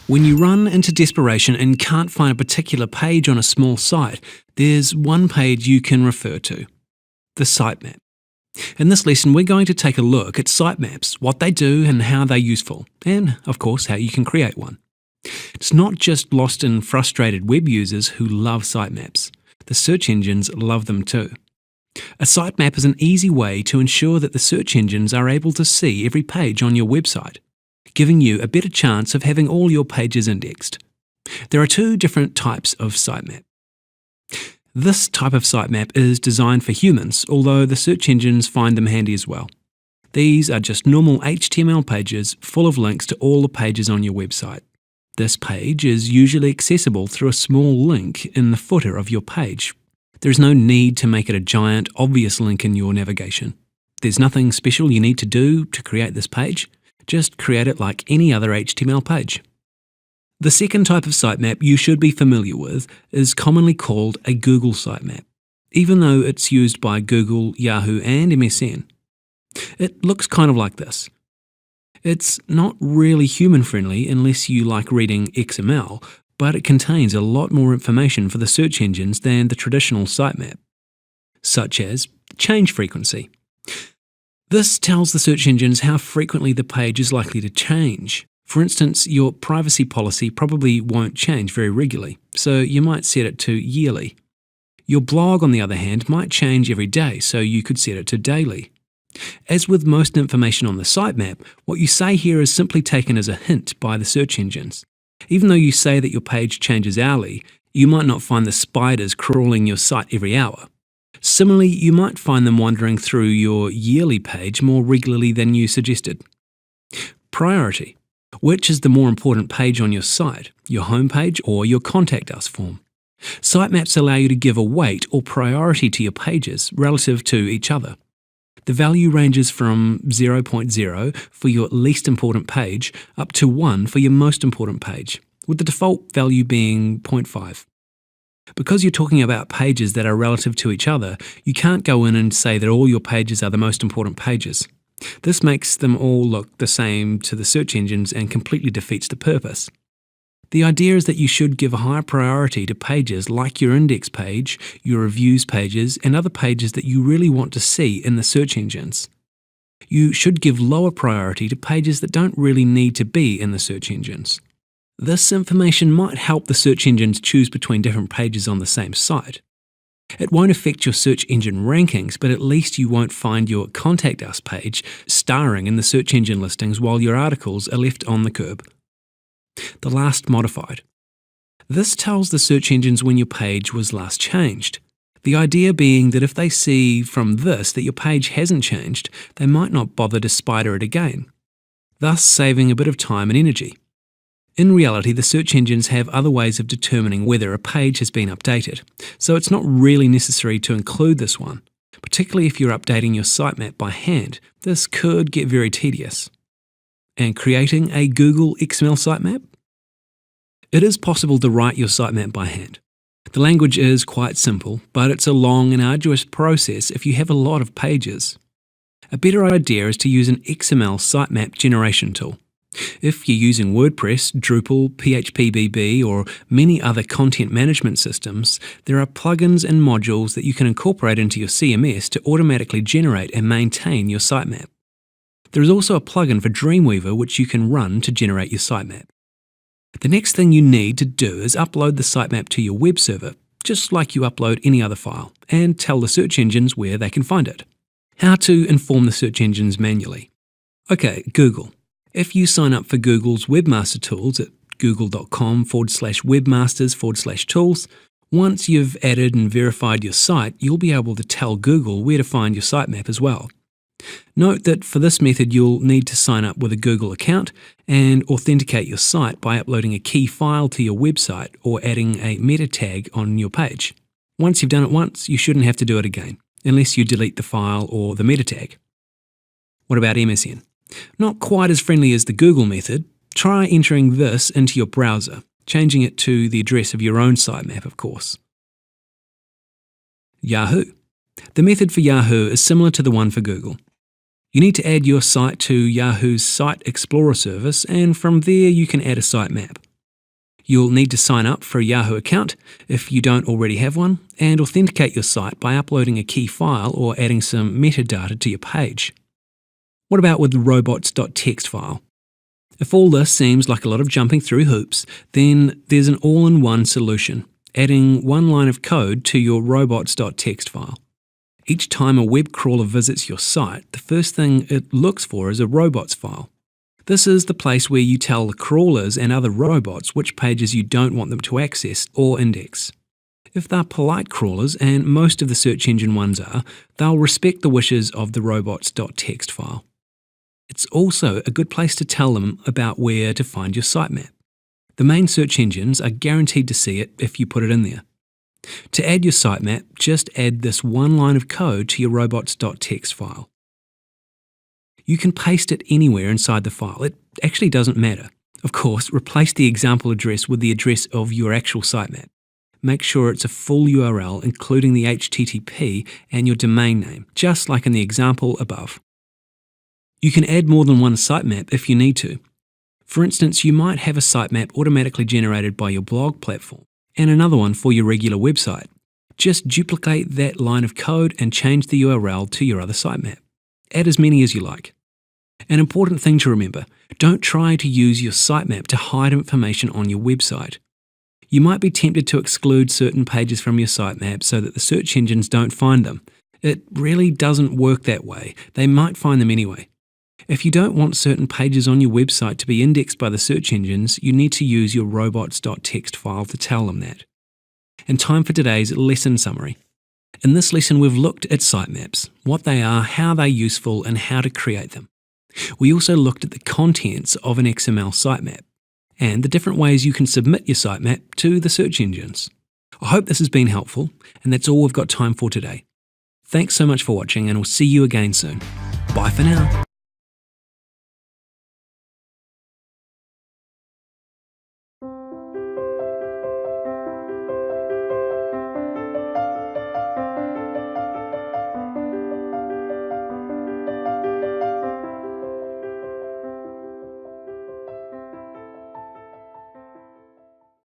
When you run into desperation and can't find a particular page on a small site, there's one page you can refer to: the sitemap. In this lesson, we're going to take a look at sitemaps, what they do and how they're useful, and of course how you can create one. It's not just lost and frustrated web users who love sitemaps. The search engines love them too. A sitemap is an easy way to ensure that the search engines are able to see every page on your website, giving you a better chance of having all your pages indexed. There are two different types of sitemap. This type of sitemap is designed for humans, although the search engines find them handy as well. These are just normal HTML pages full of links to all the pages on your website. This page is usually accessible through a small link in the footer of your page. There is no need to make it a giant, obvious link in your navigation. There's nothing special you need to do to create this page. Just create it like any other HTML page. The second type of sitemap you should be familiar with is commonly called a Google sitemap, even though it's used by Google, Yahoo and MSN. It looks kind of like this. It's not really human-friendly unless you like reading XML, but it contains a lot more information for the search engines than the traditional sitemap, such as change frequency. This tells the search engines how frequently the page is likely to change. For instance, your privacy policy probably won't change very regularly, so you might set it to yearly. Your blog, on the other hand, might change every day, so you could set it to daily. As with most information on the sitemap, what you say here is simply taken as a hint by the search engines. Even though you say that your page changes hourly, you might not find the spiders crawling your site every hour. Similarly, you might find them wandering through your yearly page more regularly than you suggested. Priority. Which is the more important page on your site, your homepage or your Contact Us form? Sitemaps allow you to give a weight or priority to your pages relative to each other. The value ranges from 0.0 for your least important page up to 1 for your most important page, with the default value being 0.5. Because you're talking about pages that are relative to each other, you can't go in and say that all your pages are the most important pages. This makes them all look the same to the search engines and completely defeats the purpose. The idea is that you should give a higher priority to pages like your index page, your reviews pages, and other pages that you really want to see in the search engines. You should give lower priority to pages that don't really need to be in the search engines. This information might help the search engines choose between different pages on the same site. It won't affect your search engine rankings, but at least you won't find your Contact Us page starring in the search engine listings while your articles are left on the curb. The last modified. This tells the search engines when your page was last changed. The idea being that if they see from this that your page hasn't changed, they might not bother to spider it again, thus saving a bit of time and energy. In reality, the search engines have other ways of determining whether a page has been updated, so it's not really necessary to include this one. Particularly if you're updating your sitemap by hand, this could get very tedious. And creating a Google XML sitemap? It is possible to write your sitemap by hand. The language is quite simple, but it's a long and arduous process if you have a lot of pages. A better idea is to use an XML sitemap generation tool. If you're using WordPress, Drupal, PHP or many other content management systems, there are plugins and modules that you can incorporate into your CMS to automatically generate and maintain your sitemap. There is also a plugin for Dreamweaver which you can run to generate your sitemap. The next thing you need to do is upload the sitemap to your web server, just like you upload any other file, and tell the search engines where they can find it. How to inform the search engines manually. Okay, Google. If you sign up for Google's Webmaster Tools at google.com/webmasters/tools, once you've added and verified your site, you'll be able to tell Google where to find your sitemap as well. Note that for this method you'll need to sign up with a Google account and authenticate your site by uploading a key file to your website or adding a meta tag on your page. Once you've done it once, you shouldn't have to do it again, unless you delete the file or the meta tag. What about MSN? Not quite as friendly as the Google method. Try entering this into your browser, changing it to the address of your own sitemap, of course. Yahoo. The method for Yahoo is similar to the one for Google. You need to add your site to Yahoo's Site Explorer service, and from there you can add a sitemap. You'll need to sign up for a Yahoo account if you don't already have one, and authenticate your site by uploading a key file or adding some metadata to your page. What about with the robots.txt file? If all this seems like a lot of jumping through hoops, then there's an all-in-one solution, adding one line of code to your robots.txt file. Each time a web crawler visits your site, the first thing it looks for is a robots file. This is the place where you tell the crawlers and other robots which pages you don't want them to access or index. If they're polite crawlers, and most of the search engine ones are, they'll respect the wishes of the robots.txt file. It's also a good place to tell them about where to find your sitemap. The main search engines are guaranteed to see it if you put it in there. To add your sitemap, just add this one line of code to your robots.txt file. You can paste it anywhere inside the file. It actually doesn't matter. Of course, replace the example address with the address of your actual sitemap. Make sure it's a full URL, including the HTTP and your domain name, just like in the example above. You can add more than one sitemap if you need to. For instance, you might have a sitemap automatically generated by your blog platform and another one for your regular website. Just duplicate that line of code and change the URL to your other sitemap. Add as many as you like. An important thing to remember, don't try to use your sitemap to hide information on your website. You might be tempted to exclude certain pages from your sitemap so that the search engines don't find them. It really doesn't work that way. They might find them anyway. If you don't want certain pages on your website to be indexed by the search engines, you need to use your robots.txt file to tell them that. And time for today's lesson summary. In this lesson, we've looked at sitemaps, what they are, how they're useful, and how to create them. We also looked at the contents of an XML sitemap and the different ways you can submit your sitemap to the search engines. I hope this has been helpful, and that's all we've got time for today. Thanks so much for watching, and we'll see you again soon. Bye for now.